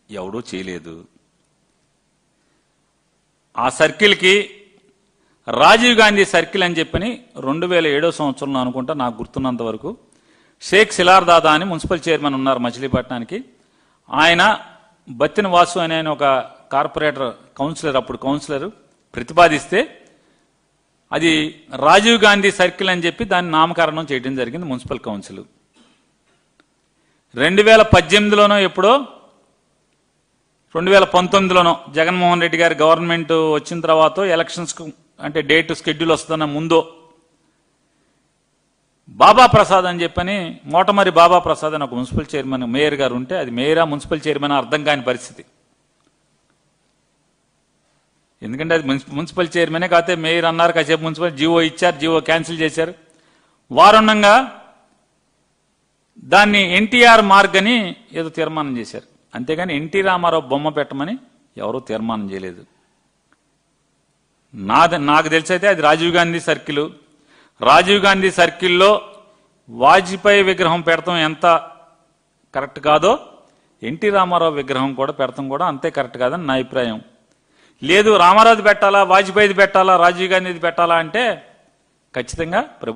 ఎవడూ చేయలేదు. ఆ సర్కిల్కి రాజీవ్ గాంధీ సర్కిల్ అని చెప్పని 2007 సంవత్సరంలో అనుకుంటా, నాకు గుర్తున్నంత వరకు షేక్ సిలార్ దాదా అని మున్సిపల్ చైర్మన్ ఉన్నారు మచిలీపట్నానికి. ఆయన బత్తిన వాసు అనే ఒక కార్పొరేటర్ కౌన్సిలర్, అప్పుడు కౌన్సిలర్ ప్రతిపాదిస్తే అది రాజీవ్ గాంధీ సర్కిల్ అని చెప్పి దాన్ని నామకరణం చేయడం జరిగింది మున్సిపల్ కౌన్సిల్. 2018లోనో ఎప్పుడో 2019లోనో జగన్మోహన్ రెడ్డి గారి గవర్నమెంట్ వచ్చిన తర్వాత ఎలక్షన్స్ అంటే డేట్ స్కెడ్యూల్ వస్తున్న ముందో బాబా ప్రసాద్ అని చెప్పని, మోటమరి బాబా ప్రసాద్ అని ఒక మున్సిపల్ చైర్మన్ మేయర్ గారు ఉంటే, అది మేయరా మున్సిపల్ చైర్మన్ అర్థం కాని పరిస్థితి. ఎందుకంటే అది మున్సిపల్ చైర్మనే కాకపోతే మేయర్ అన్నారు, కాసేపు మున్సిపల్ జీవో ఇచ్చారు, జీవో క్యాన్సిల్ చేశారు. వారుండంగా దాన్ని ఎన్టీఆర్ మార్గ్ అని ఏదో తీర్మానం చేశారు, అంతేగాని ఎన్టీ రామారావు బొమ్మ పెట్టమని ఎవరూ తీర్మానం చేయలేదు. నాకు తెలిసైతే అది రాజీవ్ గాంధీ సర్కిల్. రాజీవ్ గాంధీ సర్కిల్లో వాజ్పేయి విగ్రహం పెడతాం ఎంత కరెక్ట్ కాదో, ఎన్టీ రామారావు విగ్రహం కూడా పెడతాం కూడా అంతే కరెక్ట్ కాదని నా అభిప్రాయం. లేదు రామారావుది పెట్టాలా, వాజ్పేయిది పెట్టాలా, రాజీవ్ గాంధీది పెట్టాలా అంటే ఖచ్చితంగా ప్రభుత్వం